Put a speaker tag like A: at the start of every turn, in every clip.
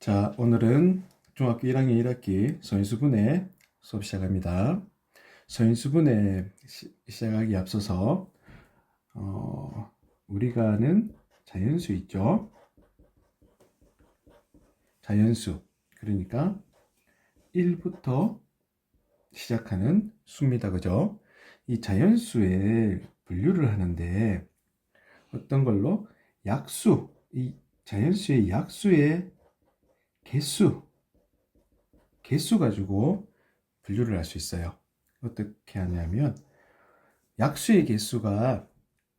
A: 자, 오늘은 중학교 1학년 1학기 서인수분해 수업 시작합니다. 서인수분해 시작하기 앞서서 우리가 아는 자연수 있죠? 자연수, 그러니까 1부터 시작하는 수입니다. 그죠? 이 자연수에 분류를 하는데 어떤 걸로? 약수, 이 자연수의 약수의 개수 가지고 분류를 할 수 있어요. 어떻게 하냐면 약수의 개수가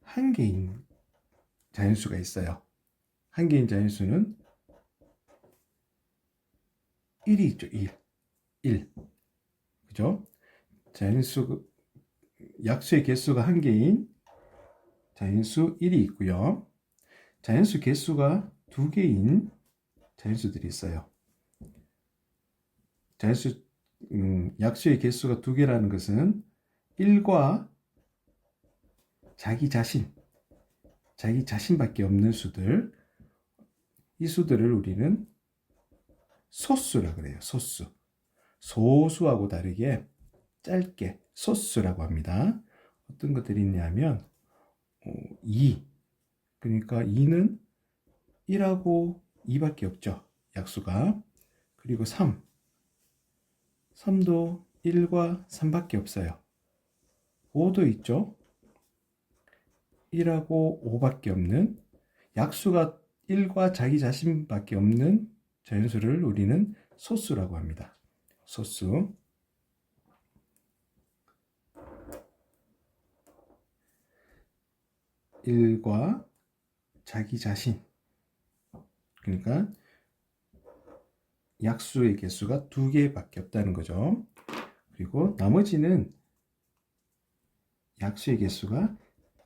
A: 한 개인 자연수가 있어요. 한 개인 자연수는 1이 있죠. 1. 그죠? 약수의 개수가 한 개인 자연수 1이 있고요. 자연수 개수가 두 개인 자연수들이 있어요. 약수의 개수가 두 개라는 것은 1과 자기 자신밖에 없는 수들, 이 수들을 우리는 소수라 그래요. 소수하고 다르게 짧게 소수라고 합니다. 어떤 것들이 있냐면 2, 그러니까 2는 1하고 2밖에 없죠. 약수가. 그리고 3도 1과 3밖에 없어요. 5도 있죠. 1하고 5밖에 없는, 약수가 1과 자기 자신밖에 없는 자연수를 우리는 소수라고 합니다. 소수. 1과 자기 자신, 그러니까 약수의 개수가 두 개밖에 없다는 거죠. 그리고 나머지는 약수의 개수가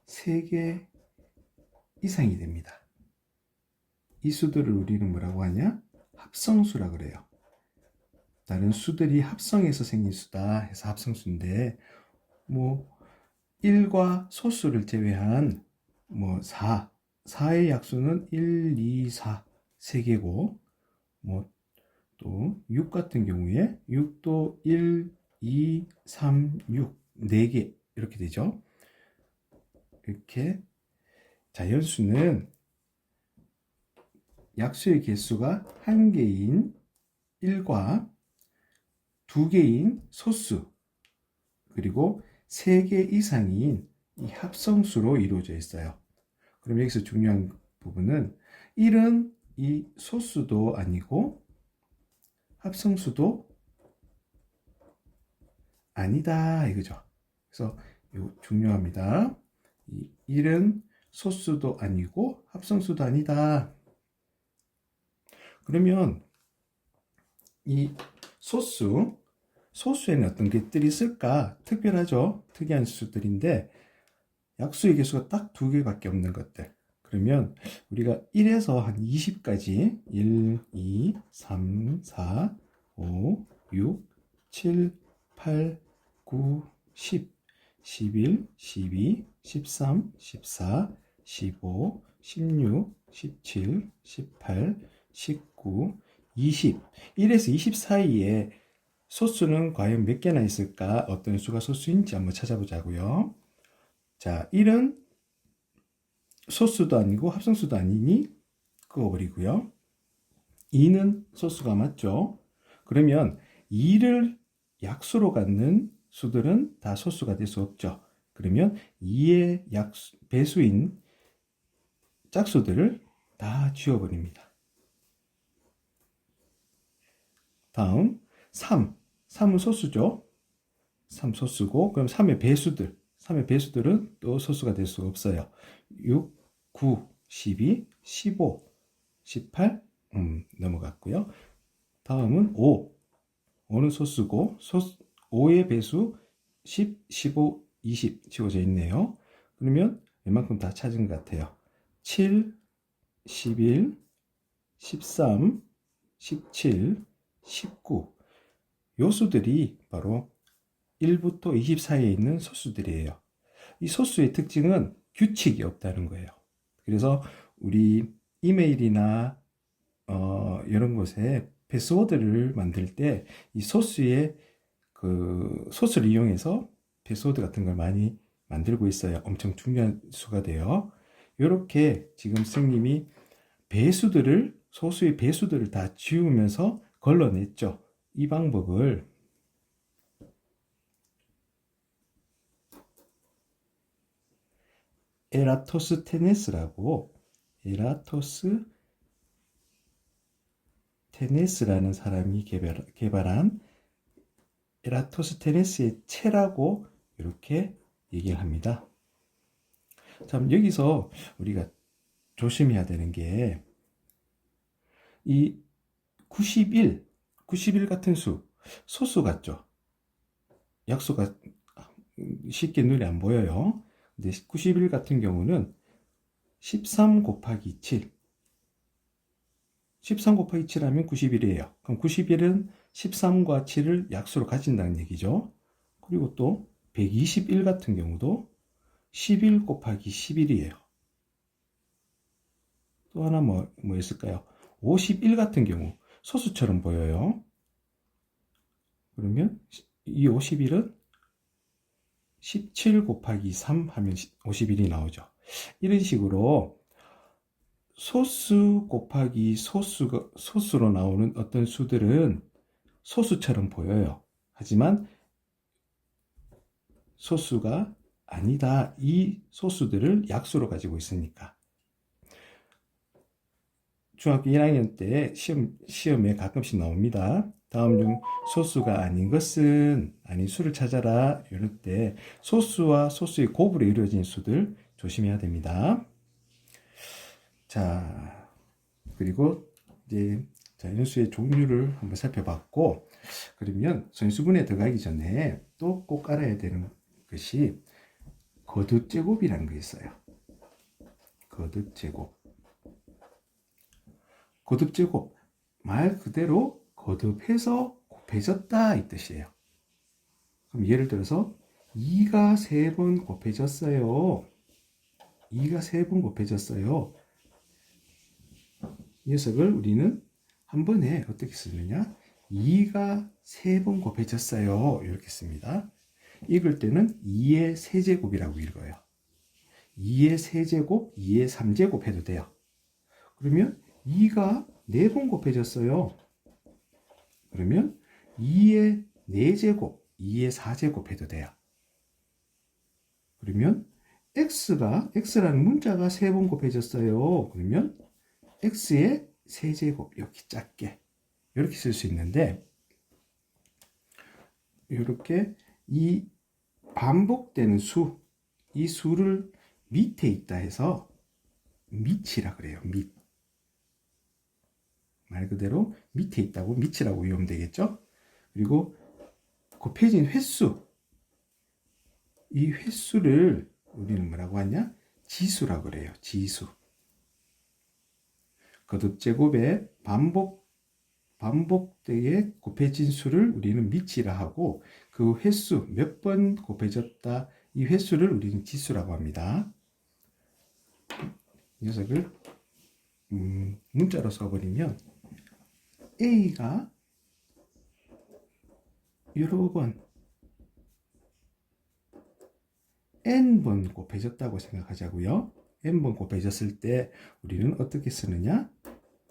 A: 3개 이상이 됩니다. 이 수들을 우리는 뭐라고 하냐? 합성수라 그래요. 다른 수들이 합성해서 생긴 수다 해서 합성수인데, 1과 소수를 제외한 4의 약수는 1, 2, 4 3개고, 또 6 같은 경우에 6도 1, 2, 3, 6 4개 이렇게 되죠. 이렇게 자연수는 약수의 개수가 한 개인 1과 두 개인 소수, 그리고 3개 이상인 이 합성수로 이루어져 있어요. 그럼 여기서 중요한 부분은 1은 이 소수도 아니고 합성수도 아니다 이거죠. 그래서 이거 중요합니다. 이 1은 소수도 아니고 합성수도 아니다. 그러면 이 소수에는 어떤 것들이 있을까? 특별하죠. 특이한 수들인데 약수의 개수가 딱 두 개밖에 없는 것들. 그러면 우리가 1에서 한 20까지 1, 2, 3, 4, 5, 6, 7, 8, 9, 10, 11, 12, 13, 14, 15, 16, 17, 18, 19, 20. 1에서 20 사이에 소수는 과연 몇 개나 있을까? 어떤 수가 소수인지 한번 찾아보자고요. 자, 1은 소수도 아니고 합성수도 아니니 그어버리고요. 2는 소수가 맞죠? 그러면 2를 약수로 갖는 수들은 다 소수가 될 수 없죠. 그러면 2의 배수인 짝수들을 다 지워버립니다. 다음 3은 소수죠. 3 소수고, 그럼 3의 배수들은 또 소수가 될 수가 없어요. 6, 9, 12, 15, 18, 넘어갔고요. 다음은 5는 소수고, 5의 배수 10, 15, 20 지워져 있네요. 그러면 웬만큼 다 찾은 것 같아요. 7, 11, 13, 17, 19. 요 수들이 바로 1부터 20 사이에 있는 소수들이에요. 이 소수의 특징은 규칙이 없다는 거예요. 그래서 우리 이메일이나 이런 곳에 패스워드를 만들 때 이 소스에 소스를 이용해서 패스워드 같은 걸 많이 만들고 있어요. 엄청 중요한 수가 돼요. 이렇게 지금 선생님이 소수의 배수들을 다 지우면서 걸러냈죠. 이 방법을 에라토스테네스라는 사람이 개발한 에라토스테네스의 체라고 이렇게 얘기를 합니다. 참, 여기서 우리가 조심해야 되는 게 이 91 같은 소수 같죠? 약수가 쉽게 눈에 안 보여요. 근데 91 같은 경우는 13 곱하기 7. 13 곱하기 7 하면 91이에요. 그럼 91은 13과 7을 약수로 가진다는 얘기죠. 그리고 또 121 같은 경우도 11 곱하기 11이에요. 또 하나 뭐 있을까요? 51 같은 경우 소수처럼 보여요. 그러면 이 51은 17 곱하기 3 하면 51이 나오죠. 이런 식으로 소수 곱하기 소수로 나오는 어떤 수들은 소수처럼 보여요. 하지만 소수가 아니다. 이 소수들을 약수로 가지고 있으니까. 중학교 1학년 때 시험에 가끔씩 나옵니다. 다음 중 소수가 아닌 수를 찾아라. 이럴 때 소수와 소수의 곱으로 이루어진 수들 조심해야 됩니다. 자, 그리고 이제 자연수의 종류를 한번 살펴봤고, 그러면 선수분해 들어가기 전에 또 꼭 알아야 되는 것이 거듭제곱이라는 게 있어요. 거듭제곱. 말 그대로 거듭해서 곱해졌다 이 뜻이에요. 그럼 예를 들어서 2가 3번 곱해졌어요. 2가 3번 곱해졌어요. 이 녀석을 우리는 한 번에 어떻게 쓰느냐? 2가 3번 곱해졌어요. 이렇게 씁니다. 읽을 때는 2의 세제곱이라고 읽어요. 2의 세제곱, 2의 3제곱 해도 돼요. 그러면 2가 4번 곱해졌어요. 그러면 2의 4제곱, 2의 4제곱 해도 돼요. 그러면 x라는 문자가 3번 곱해졌어요. 그러면 x의 세제곱, 이렇게 작게 이렇게 쓸 수 있는데, 이렇게 이 반복되는 이 수를 밑에 있다 해서 밑이라 그래요. 말 그대로 밑에 있다고 밑이라고 외우면 되겠죠. 그리고 곱해진 횟수, 이 횟수를 우리는 뭐라고 하냐? 지수라고 그래요. 지수. 거듭제곱의 반복되게 곱해진 수를 우리는 밑이라 하고, 그 횟수, 몇 번 곱해졌다, 이 횟수를 우리는 지수라고 합니다. 이 녀석을 문자로 써버리면 A가 여러 번, N번 곱해졌다고 생각하자고요. N번 곱해졌을 때 우리는 어떻게 쓰느냐?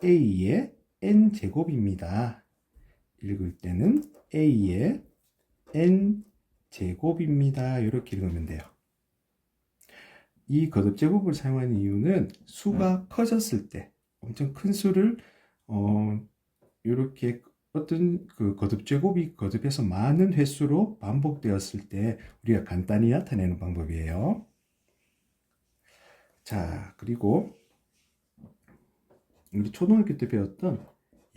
A: A의 N제곱입니다. 읽을 때는 A의 N제곱입니다. 이렇게 읽으면 돼요. 이 거듭제곱을 사용하는 이유는 수가 커졌을 때, 엄청 큰 수를 이렇게 어떤 거듭제곱이 거듭해서 많은 횟수로 반복되었을 때 우리가 간단히 나타내는 방법이에요. 자, 그리고 우리 초등학교 때 배웠던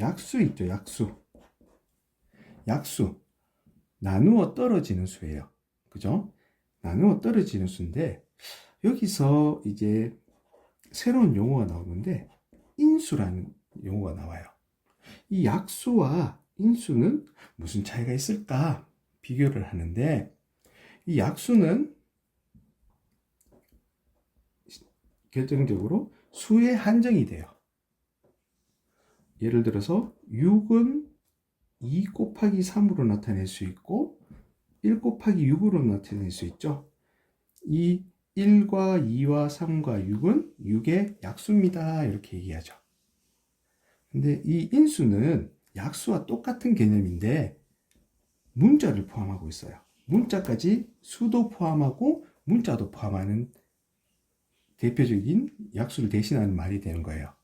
A: 약수 있죠, 약수. 나누어 떨어지는 수예요. 그죠? 나누어 떨어지는 수인데, 여기서 이제 새로운 용어가 나오는데, 인수라는 용어가 나와요. 이 약수와 인수는 무슨 차이가 있을까? 비교를 하는데, 이 약수는 결정적으로 수에 한정이 돼요. 예를 들어서 6은 2 곱하기 3으로 나타낼 수 있고 1 곱하기 6으로 나타낼 수 있죠. 이 1과 2와 3과 6은 6의 약수입니다. 이렇게 얘기하죠. 근데 이 인수는 약수와 똑같은 개념인데 문자를 포함하고 있어요. 문자까지 수도 포함하고 문자도 포함하는 대표적인 약수를 대신하는 말이 되는 거예요.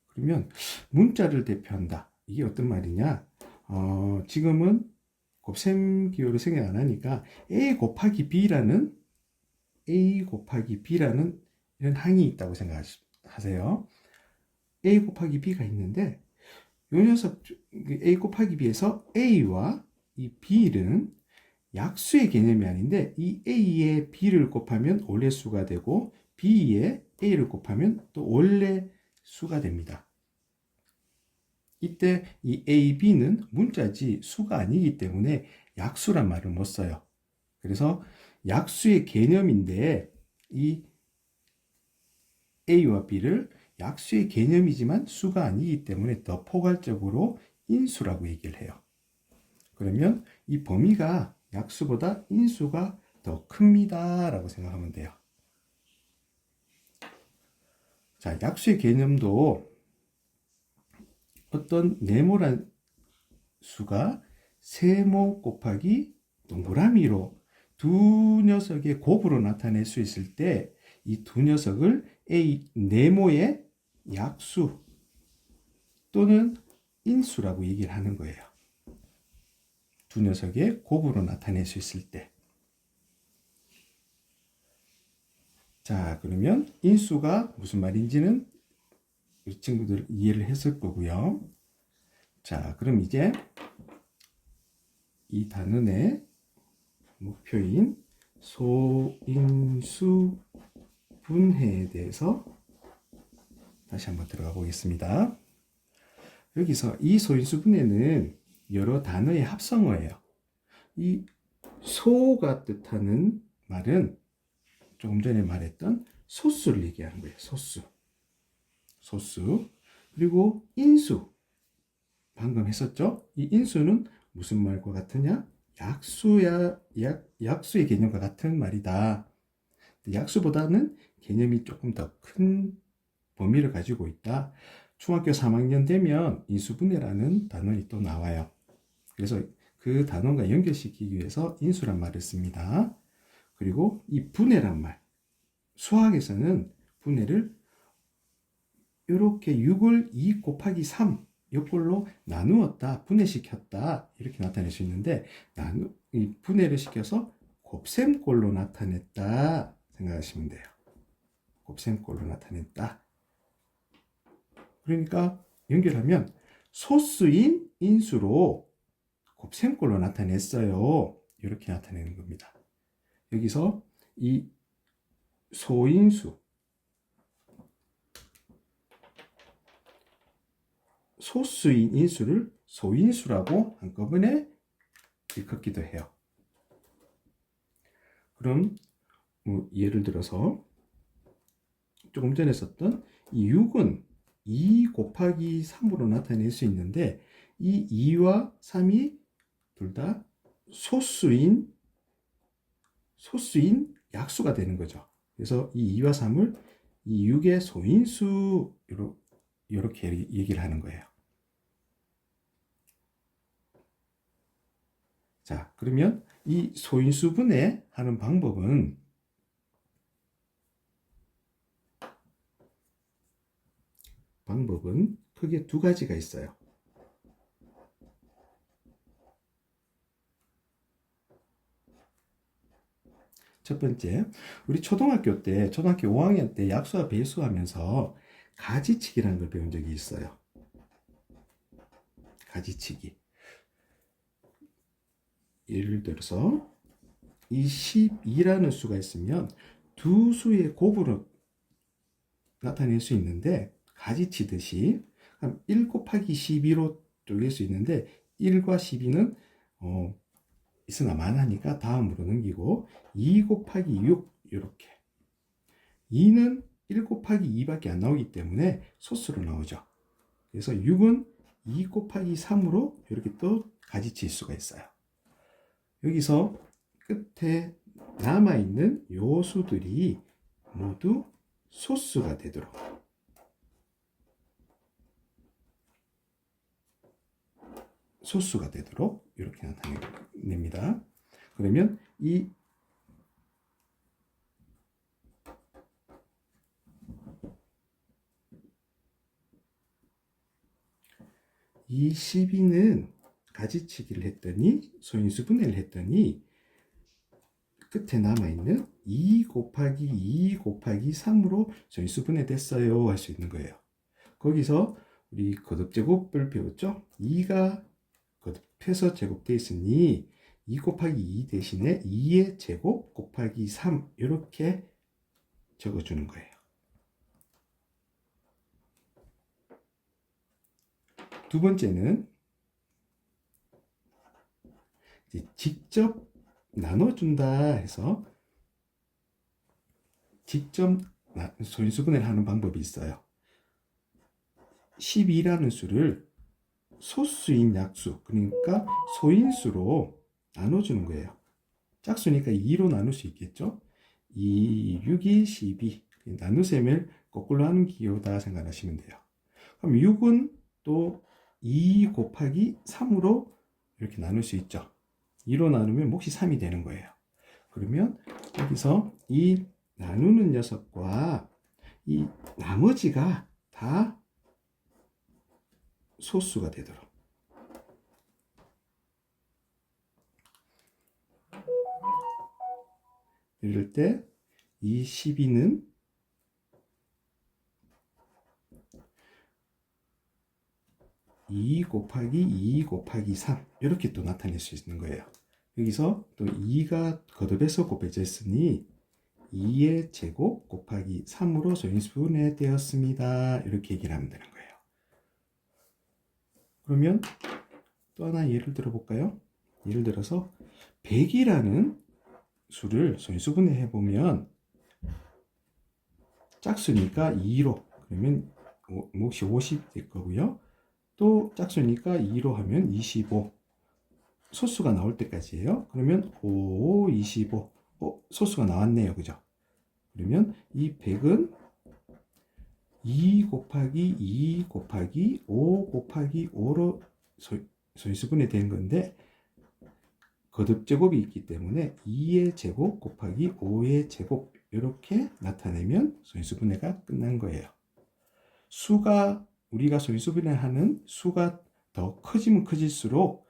A: 그러면 문자를 대표한다. 이게 어떤 말이냐? 지금은 곱셈 기호를 생각 안 하니까 a 곱하기 b라는 이런 항이 있다고 생각하세요. a 곱하기 b가 있는데 이 녀석 a 곱하기 b에서 a와 이 b는 약수의 개념이 아닌데 이 a에 b를 곱하면 원래 수가 되고 b에 a를 곱하면 또 원래 수가 됩니다. 이때 이 a, b는 문자지 수가 아니기 때문에 약수란 말을 못 써요. 그래서 약수의 개념인데 이 a와 b를 약수의 개념이지만 수가 아니기 때문에 더 포괄적으로 인수라고 얘기를 해요. 그러면 이 범위가 약수보다 인수가 더 큽니다 라고 생각하면 돼요. 자, 약수의 개념도 어떤 네모란 수가 세모 곱하기 동그라미로 두 녀석의 곱으로 나타낼 수 있을 때 이 두 녀석을 A 네모의 약수 또는 인수라고 얘기를 하는 거예요. 두 녀석의 곱으로 나타낼 수 있을 때. 자, 그러면 인수가 무슨 말인지는 우리 친구들 이해를 했을 거고요. 자, 그럼 이제 이 단원의 목표인 소인수 분해에 대해서 다시 한번 들어가 보겠습니다. 여기서 이 소인수 분해는 여러 단어의 합성어예요. 이 소가 뜻하는 말은 조금 전에 말했던 소수를 얘기하는 거예요. 소수. 그리고 인수. 방금 했었죠? 이 인수는 무슨 말과 같으냐? 약수의 개념과 같은 말이다. 약수보다는 개념이 조금 더 큰 범위를 가지고 있다. 중학교 3학년 되면 인수분해라는 단원이 또 나와요. 그래서 그 단원과 연결시키기 위해서 인수란 말을 씁니다. 그리고 이 분해란 말. 수학에서는 분해를 이렇게 6을 2 곱하기 3 이걸로 나누었다, 분해시켰다 이렇게 나타낼 수 있는데 이 분해를 시켜서 곱셈꼴로 나타냈다 생각하시면 돼요. 곱셈꼴로 나타냈다. 그러니까 연결하면 소수인 인수로 곱셈꼴로 나타냈어요. 이렇게 나타내는 겁니다. 여기서 이 소인수, 소수인 인수를 소인수라고 한꺼번에 일컫기도 해요. 그럼 예를 들어서 조금 전에 썼던 이 6은 2 곱하기 3으로 나타낼 수 있는데 이 2와 3이 둘 다 소수인 약수가 되는 거죠. 그래서 이 2와 3을 이 6의 소인수 이렇게 얘기를 하는 거예요. 자, 그러면 이 소인수 분해하는 방법은 크게 두 가지가 있어요. 첫 번째, 우리 초등학교 5학년 때 약수와 배수하면서 가지치기라는 걸 배운 적이 있어요. 가지치기. 예를 들어서 이 12라는 수가 있으면 두 수의 곱으로 나타낼 수 있는데 가지치듯이 1 곱하기 12로 쪼갤 수 있는데 1과 12는 있으나 많으니까 다음으로 넘기고 2 곱하기 6 이렇게 2는 1 곱하기 2밖에 안 나오기 때문에 소수로 나오죠. 그래서 6은 2 곱하기 3으로 이렇게 또 가지칠 수가 있어요. 여기서 끝에 남아있는 요 수들이 모두 소수가 되도록 이렇게 나타냅니다. 그러면 이 12는 가지치기를 했더니 소인수분해를 했더니 끝에 남아있는 2 곱하기 2 곱하기 3으로 소인수분해 됐어요 할 수 있는 거예요. 거기서 우리 거듭제곱을 배웠죠? 2가 거듭해서 제곱되어 있으니 2 곱하기 2 대신에 2의 제곱 곱하기 3 이렇게 적어주는 거예요. 두 번째는 이제 직접 나눠준다 해서 직접 소인수분해를 하는 방법이 있어요. 12라는 수를 소수인 약수, 그러니까 소인수로 나눠주는 거예요. 짝수니까 2로 나눌 수 있겠죠. 2, 6이 12. 나누셈을 거꾸로 하는 기호다 생각하시면 돼요. 그럼 6은 또 2 곱하기 3으로 이렇게 나눌 수 있죠. 2로 나누면 몫이 3이 되는 거예요. 그러면 여기서 이 나누는 녀석과 이 나머지가 다 소수가 되도록 이럴 때 이 12는 2 곱하기 2 곱하기 3 이렇게 또 나타낼 수 있는 거예요. 여기서 또 2가 거듭해서 곱해져 있으니 2의 제곱 곱하기 3으로 소인수분해 되었습니다. 이렇게 얘기를 하면 되는 거예요. 그러면 또 하나 예를 들어 볼까요? 예를 들어서 100이라는 수를 소인수분해 해보면 짝수니까 2로 그러면 몫이 50 될 거고요. 또 짝수니까 2로 하면 25 소수가 나올 때까지예요. 그러면 5, 25 소수가 나왔네요. 그죠? 그러면 이 100은 2 곱하기 2 곱하기 5 곱하기 5로 소인수분해 된 건데 거듭제곱이 있기 때문에 2의 제곱 곱하기 5의 제곱 이렇게 나타내면 소인수분해가 끝난 거예요. 수가 우리가 소인수분해하는 수가 더 커지면 커질수록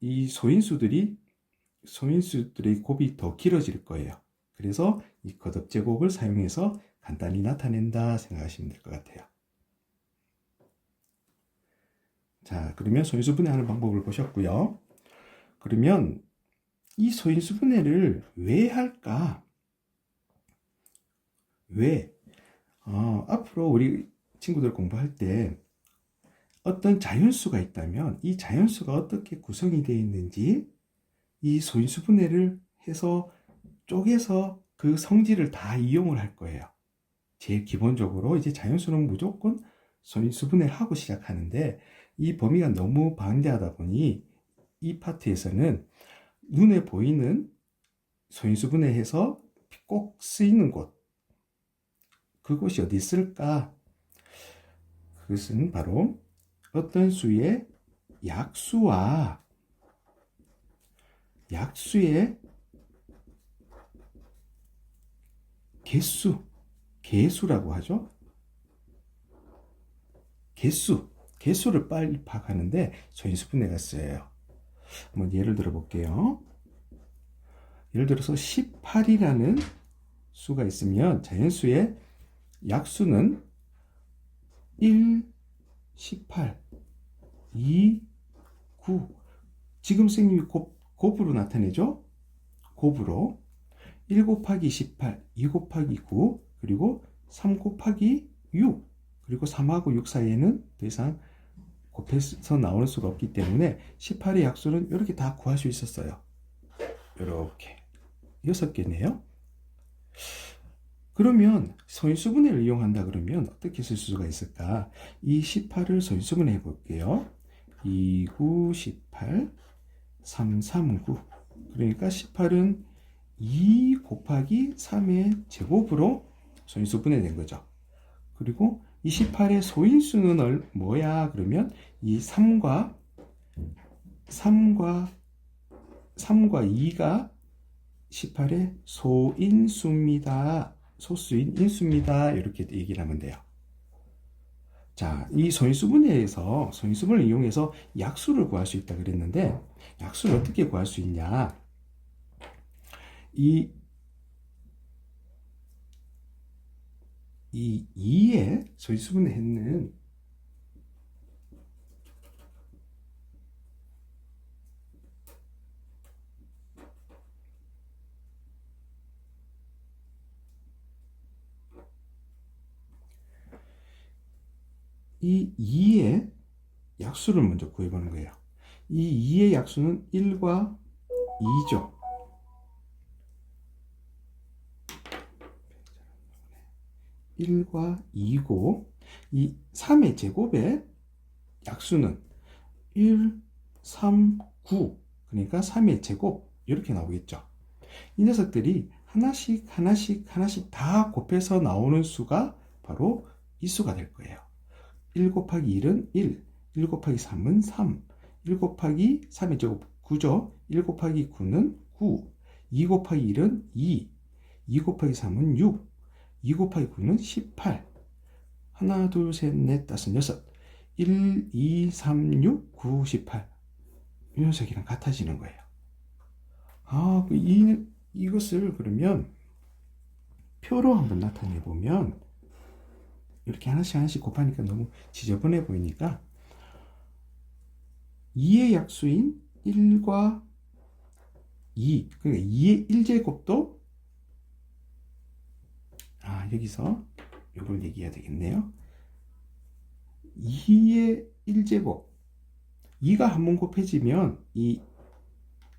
A: 이 소인수들의 곱이 더 길어질 거예요. 그래서 이 거듭제곱을 사용해서 간단히 나타낸다 생각하시면 될 것 같아요. 자, 그러면 소인수분해하는 방법을 보셨고요. 그러면 이 소인수분해를 왜 할까? 왜? 앞으로 우리 친구들 공부할 때 어떤 자연수가 있다면 이 자연수가 어떻게 구성이 되어 있는지 이 소인수분해를 해서 쪼개서 그 성질을 다 이용을 할 거예요. 제일 기본적으로 이제 자연수는 무조건 소인수분해를 하고 시작하는데 이 범위가 너무 방대하다 보니 이 파트에서는 눈에 보이는 소인수분해해서 꼭 쓰이는 곳 그곳이 어디 있을까? 그것은 바로 어떤 수의 약수와 약수의 개수라고 하죠. 개수를 빨리 파악하는데 소인수분해가 쓰여요. 한번 예를 들어 볼게요. 예를 들어서 18이라는 수가 있으면 자연수의 약수는 1, 18, 2, 9 지금 선생님이 곱으로 나타내죠. 곱으로 1 곱하기 18, 2 곱하기 9 그리고 3 곱하기 6 그리고 3하고 6 사이에는 더 이상 곱해서 나오는 수가 없기 때문에 18의 약수는 이렇게 다 구할 수 있었어요. 이렇게 6개네요. 그러면 소인수분해를 이용한다 그러면 어떻게 쓸 수가 있을까? 이 18을 소인수분해 해볼게요. 2, 9, 18, 3, 3, 9. 그러니까 18은 2 곱하기 3의 제곱으로 소인수분해 된 거죠. 그리고 이 18의 소인수는 뭐야? 그러면 이 3과 2가 18의 소인수입니다. 소수인 인수입니다. 이렇게 얘기를 하면 돼요. 자, 이 소인수분해에서 소인수분을 이용해서 약수를 구할 수 있다 그랬는데 약수를 어떻게 구할 수 있냐? 이 2에 소인수분해했는 이 2의 약수를 먼저 구해보는 거예요. 이 2의 약수는 1과 2죠. 1과 2고 이 3의 제곱의 약수는 1, 3, 9 그러니까 3의 제곱 이렇게 나오겠죠. 이 녀석들이 하나씩 다 곱해서 나오는 수가 바로 이 수가 될 거예요. 1 곱하기 1은 1, 1 곱하기 3은 3, 1 곱하기 3의 제곱 9죠. 1 곱하기 9는 9, 2 곱하기 1은 2, 2 곱하기 3은 6, 2 곱하기 9는 18. 하나, 둘, 셋, 넷, 다섯, 여섯. 1, 2, 3, 6, 9, 18. 이 녀석이랑 같아지는 거예요. 아, 이것을 그러면 표로 한번 나타내 보면 이렇게 하나씩 곱하니까 너무 지저분해 보이니까 2의 약수인 1과 2, 그러니까 2의 1제곱도 여기서 이걸 얘기해야 되겠네요. 2의 1제곱 2가 한 번 곱해지면 이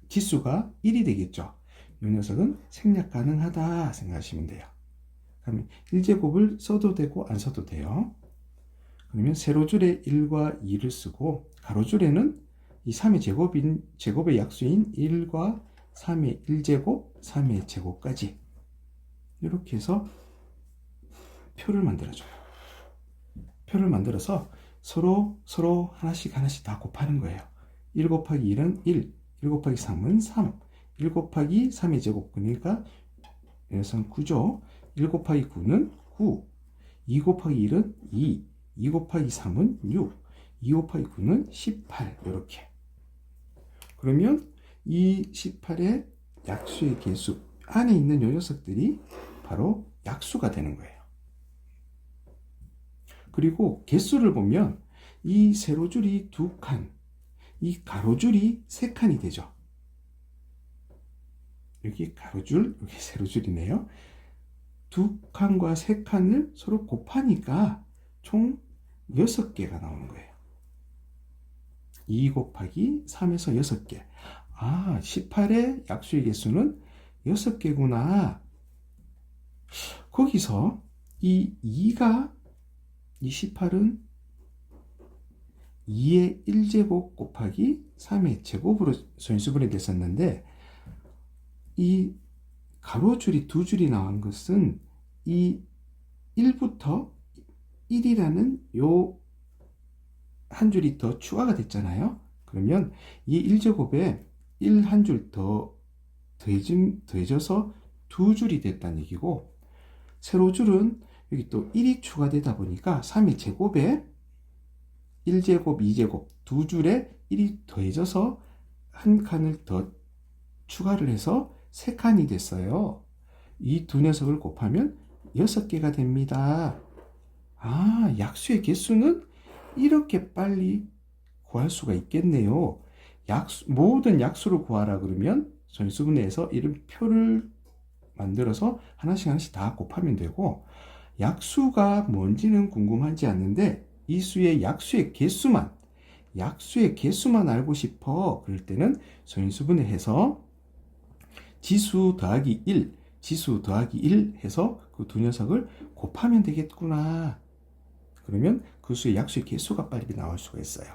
A: 지수가 1이 되겠죠. 이 녀석은 생략 가능하다 생각하시면 돼요. 그러면 1제곱을 써도 되고 안 써도 돼요. 그러면 세로줄에 1과 2를 쓰고 가로줄에는 이 3의 제곱의 약수인 1과 3의 1제곱, 3의 제곱까지 이렇게 해서 표를 만들어줘요. 표를 만들어서 서로 하나씩 다 곱하는 거예요. 1 곱하기 1은 1, 1 곱하기 3은 3, 1 곱하기 3의 제곱 그러니까 여기서는 9죠. 1 곱하기 9는 9, 2 곱하기 1은 2, 2 곱하기 3은 6, 2 곱하기 9는 18 이렇게. 그러면 이 18의 약수의 개수 안에 있는 요 녀석들이 바로 약수가 되는 거예요. 그리고 개수를 보면 이 세로줄이 2칸, 이 가로줄이 3칸이 되죠. 여기 가로줄, 여기 세로줄이네요. 2칸과 3칸을 서로 곱하니까 총 6개가 나오는 거예요. 2 곱하기 3에서 6개. 18의 약수의 개수는 6개구나. 거기서 이 18은 2의 1제곱 곱하기 3의 제곱으로 소인수분해 됐었는데 이 가로줄이 2줄이 나온 것은 이 1부터 1이라는 요 한 줄이 더 추가가 됐잖아요. 그러면 이 1제곱에 1 한 줄 더 더해져서 2줄이 됐다는 얘기고 세로줄은 여기 또 1이 추가되다 보니까 3의 제곱에 1제곱, 2제곱 두 줄에 1이 더해져서 한 칸을 더 추가를 해서 3칸이 됐어요. 이 두 녀석을 곱하면 6개가 됩니다. 약수의 개수는 이렇게 빨리 구할 수가 있겠네요. 모든 약수를 구하라 그러면 소인수분해에서 이런 표를 만들어서 하나씩 다 곱하면 되고 약수가 뭔지는 궁금하지 않는데 이 수의 약수의 개수만 알고 싶어 그럴 때는 소인수분해해서 지수 더하기 1 지수 더하기 1 해서 그 두 녀석을 곱하면 되겠구나. 그러면 그 수의 약수의 개수가 빨리 나올 수가 있어요.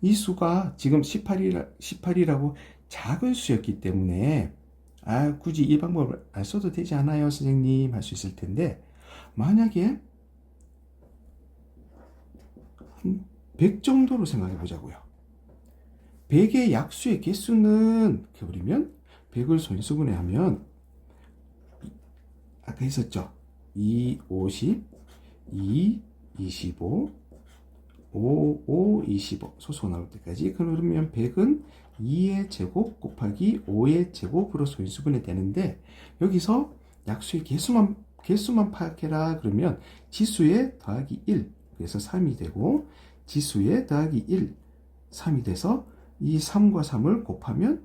A: 이 수가 지금 18이라고 작은 수였기 때문에 굳이 이 방법을 안 써도 되지 않아요, 선생님? 할 수 있을 텐데, 만약에 한 100 정도로 생각해 보자고요. 100의 약수의 개수는 이렇게 버리면 100을 소인수분해 하면 아까 했었죠. 2, 50, 2, 25, 5, 5, 25 소수가 나올 때까지. 그러면 100은 2의 제곱 곱하기 5의 제곱으로 소인수분해 되는데, 여기서 약수의 개수만 파악해라 그러면 지수의 더하기 1, 그래서 3이 되고, 지수의 더하기 1, 3이 돼서 이 3과 3을 곱하면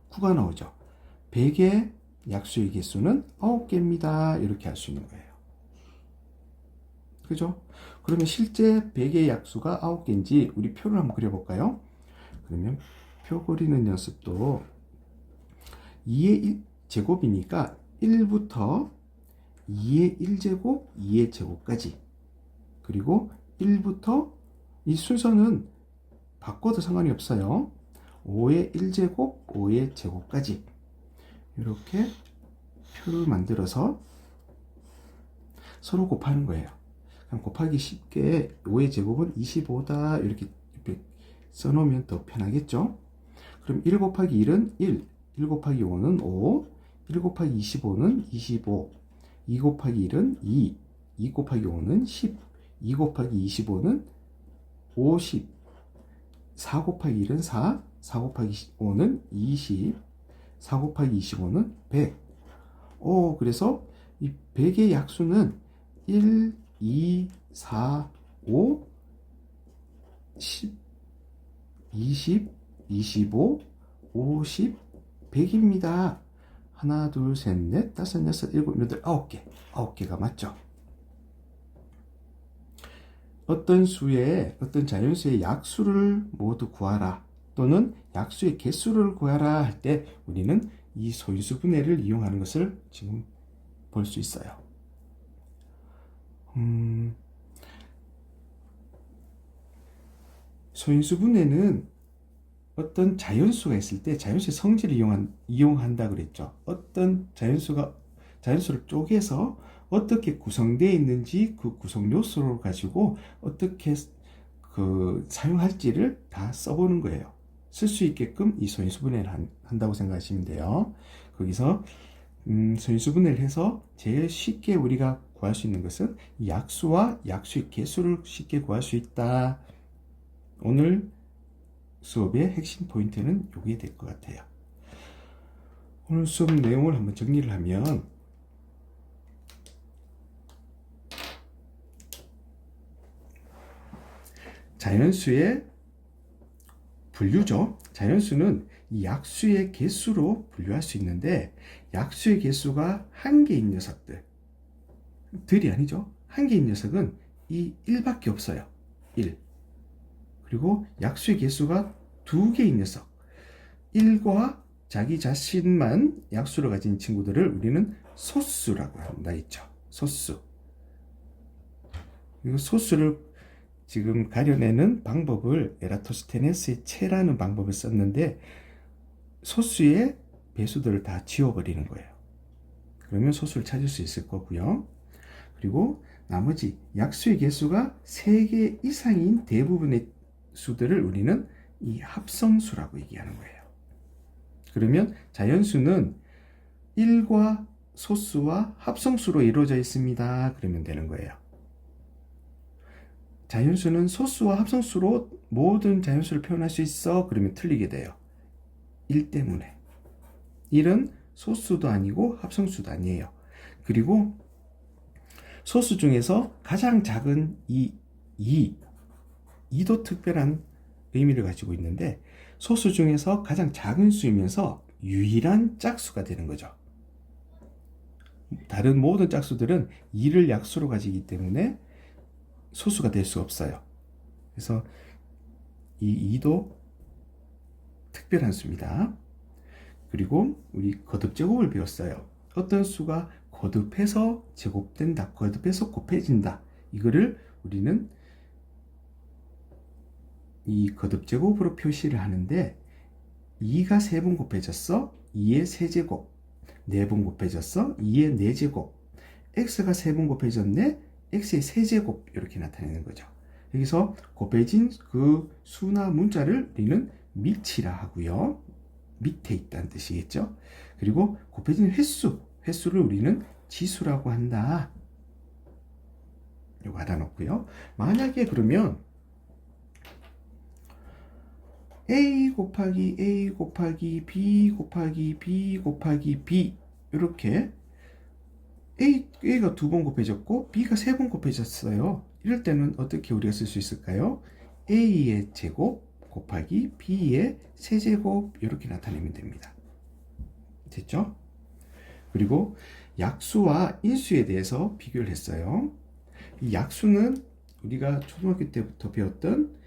A: 9가 나오죠. 100의 약수의 개수는 9개입니다. 이렇게 할 수 있는 거예요. 그죠? 그러면 실제 100의 약수가 9개인지 우리 표를 한번 그려볼까요? 그러면 표 그리는 연습도 2의 제곱이니까 1부터 2의 1제곱, 2의 제곱까지, 그리고 1부터 이 순서는 바꿔도 상관이 없어요. 5의 1제곱, 5의 제곱까지 이렇게 표를 만들어서 서로 곱하는 거예요. 그럼 곱하기 쉽게 5의 제곱은 25다 이렇게 써놓으면 더 편하겠죠. 그럼 1 곱하기 1은 1, 1 곱하기 5는 5, 1 곱하기 25는 25, 2 곱하기 1은 2, 2 곱하기 5는 10, 2 곱하기 25는 50, 4 곱하기 1은 4, 4 곱하기 5는 20, 4 곱하기 25는 100. 그래서 이 100의 약수는 1, 2, 4, 5, 10, 20, 25, 50, 100입니다. 하나, 둘, 셋, 넷, 다섯, 여섯, 일곱, 여덟, 9개. 9개가 맞죠? 어떤 자연수의 약수를 모두 구하라, 또는 약수의 개수를 구하라 할 때 우리는 이 소인수분해를 이용하는 것을 지금 볼 수 있어요. 소인수분해는 어떤 자연수가 있을 때 자연수의 성질을 이용한다 그랬죠. 어떤 자연수를 쪼개서 어떻게 구성되어 있는지 그 구성 요소를 가지고 어떻게 사용할지를 다 써보는 거예요. 쓸 수 있게끔 이 소인수분해를 한다고 생각하시면 돼요. 거기서 소인수분해를 해서 제일 쉽게 우리가 구할 수 있는 것은 약수와 약수의 개수를 쉽게 구할 수 있다. 오늘 수업의 핵심 포인트는 이게 될 것 같아요. 오늘 수업 내용을 한번 정리를 하면, 자연수의 분류죠. 자연수는 이 약수의 개수로 분류할 수 있는데, 약수의 개수가 한 개인 녀석들, 들이 아니죠. 한 개인 녀석은 이 1밖에 없어요. 1. 그리고 약수의 개수가 2개인 녀석, 1과 자기 자신만 약수를 가진 친구들을 우리는 소수라고 한다 했죠. 소수. 그리고 소수를 지금 가려내는 방법을 에라토스테네스의 체라는 방법을 썼는데, 소수의 배수들을 다 지워버리는 거예요. 그러면 소수를 찾을 수 있을 거고요. 그리고 나머지 약수의 개수가 3개 이상인 대부분의 수들을 우리는 이 합성수라고 얘기하는 거예요. 그러면 자연수는 1과 소수와 합성수로 이루어져 있습니다. 그러면 되는 거예요. 자연수는 소수와 합성수로 모든 자연수를 표현할 수 있어. 그러면 틀리게 돼요. 1 때문에. 1은 소수도 아니고 합성수도 아니에요. 그리고 소수 중에서 가장 작은 이 2도 특별한 의미를 가지고 있는데, 소수 중에서 가장 작은 수이면서 유일한 짝수가 되는 거죠. 다른 모든 짝수들은 2를 약수로 가지기 때문에 소수가 될 수 없어요. 그래서 이 2도 특별한 수입니다. 그리고 우리 거듭제곱을 배웠어요. 어떤 수가 거듭해서 제곱된다, 거듭해서 곱해진다. 이거를 우리는 이 거듭제곱으로 표시를 하는데 2가 3번 곱해졌어. 2의 세제곱. 4번 곱해졌어. 2의 4제곱. x가 3번 곱해졌네. x의 세제곱. 이렇게 나타내는 거죠. 여기서 곱해진 그 수나 문자를 우리는 밑이라 하고요. 밑에 있다는 뜻이겠죠. 그리고 곱해진 횟수를 우리는 지수라고 한다. 이거 알아놓고요. 만약에 그러면 a 곱하기 a 곱하기 b 곱하기 b 곱하기 b 이렇게 a가 2번 곱해졌고 b가 3번 곱해졌어요. 이럴 때는 어떻게 우리가 쓸 수 있을까요? a의 제곱 곱하기 b의 세제곱 이렇게 나타내면 됩니다. 됐죠? 그리고 약수와 인수에 대해서 비교를 했어요. 이 약수는 우리가 초등학교 때부터 배웠던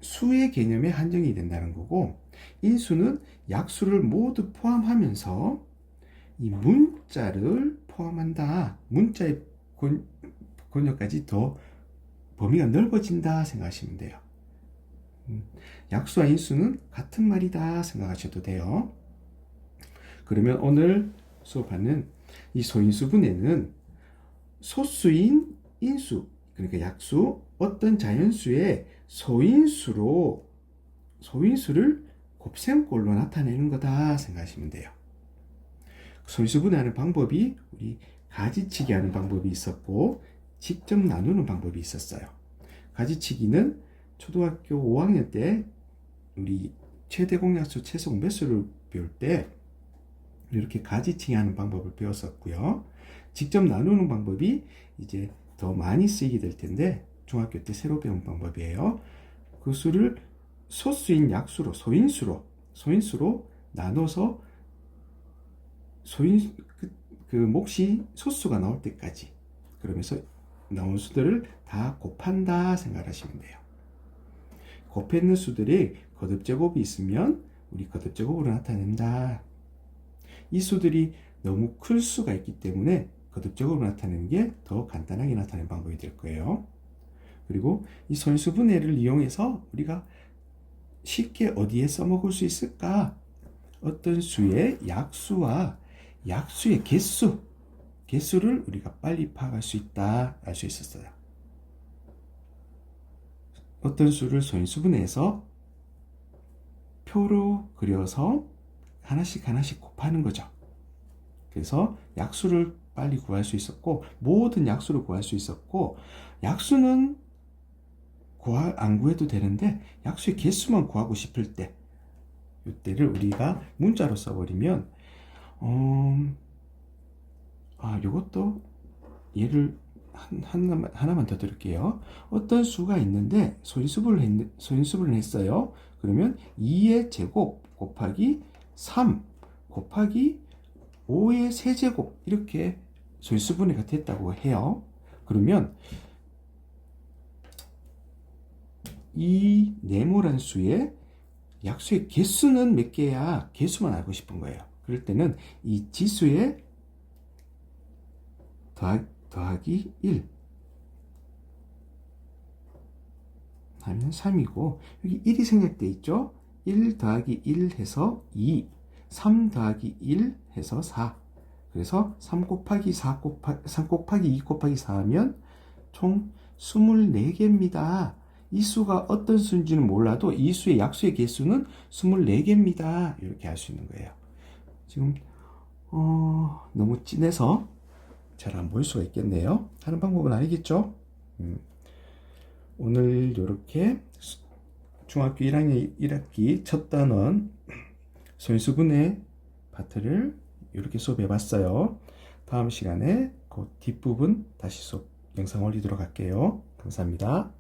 A: 수의 개념에 한정이 된다는 거고, 인수는 약수를 모두 포함하면서 이 문자를 포함한다. 문자의 권역까지 더 범위가 넓어진다 생각하시면 돼요. 약수와 인수는 같은 말이다 생각하셔도 돼요. 그러면 오늘 수업하는 이 소인수분해는 소수인 인수, 그러니까 약수, 어떤 자연수의 소인수를 곱셈꼴로 나타내는 거다 생각하시면 돼요. 소인수분해하는 방법이 우리 가지치기 하는 방법이 있었고 직접 나누는 방법이 있었어요. 가지치기는 초등학교 5학년 때 우리 최대 공약수 최소 공배수를 배울 때 이렇게 가지치기 하는 방법을 배웠었고요. 직접 나누는 방법이 이제 더 많이 쓰이게 될 텐데 중학교 때 새로 배운 방법이에요. 그 수를 소수인 약수로 소인수로 나눠서 그 몫이 소수가 나올 때까지, 그러면서 나온 수들을 다 곱한다 생각하시면 돼요. 곱했는 수들이 거듭제곱이 있으면 우리 거듭제곱으로 나타낸다. 이 수들이 너무 클 수가 있기 때문에 거듭제곱으로 나타내는 게 더 간단하게 나타내는 방법이 될 거예요. 그리고 이 소인수분해를 이용해서 우리가 쉽게 어디에 써먹을 수 있을까? 어떤 수의 약수와 약수의 개수를 우리가 빨리 파악할 수 있다 알 수 있었어요. 어떤 수를 소인수분해해서 표로 그려서 하나씩 곱하는 거죠. 그래서 약수를 빨리 구할 수 있었고, 모든 약수를 구할 수 있었고, 약수는 안 구해도 되는데 약수의 개수만 구하고 싶을 때, 이때를 우리가 문자로 써버리면 요것도 예를 하나만 더 드릴게요. 어떤 수가 있는데 소인수분을 했어요. 그러면 2의 제곱 곱하기 3 곱하기 5의 세제곱 이렇게 소인수분해가 됐다고 해요. 그러면 이 네모란 수의 약수의 개수는 몇 개야? 개수만 알고 싶은 거예요. 그럴 때는 이 지수에 더하기 1 하면 3이고, 여기 1이 생략돼 있죠? 1 더하기 1 해서 2, 3 더하기 1 해서 4. 그래서 3 곱하기 2 곱하기 4 하면 총 24개입니다. 이 수가 어떤 수인지는 몰라도 이 수의 약수의 개수는 24개입니다. 이렇게 할 수 있는 거예요. 지금 너무 진해서 잘 안 보일 수가 있겠네요. 하는 방법은 알겠죠? 오늘 이렇게 중학교 1학년 1학기 첫 단원 소인수분해 파트를 이렇게 수업해 봤어요. 다음 시간에 그 뒷부분 다시 수업 영상 올리도록 할게요. 감사합니다.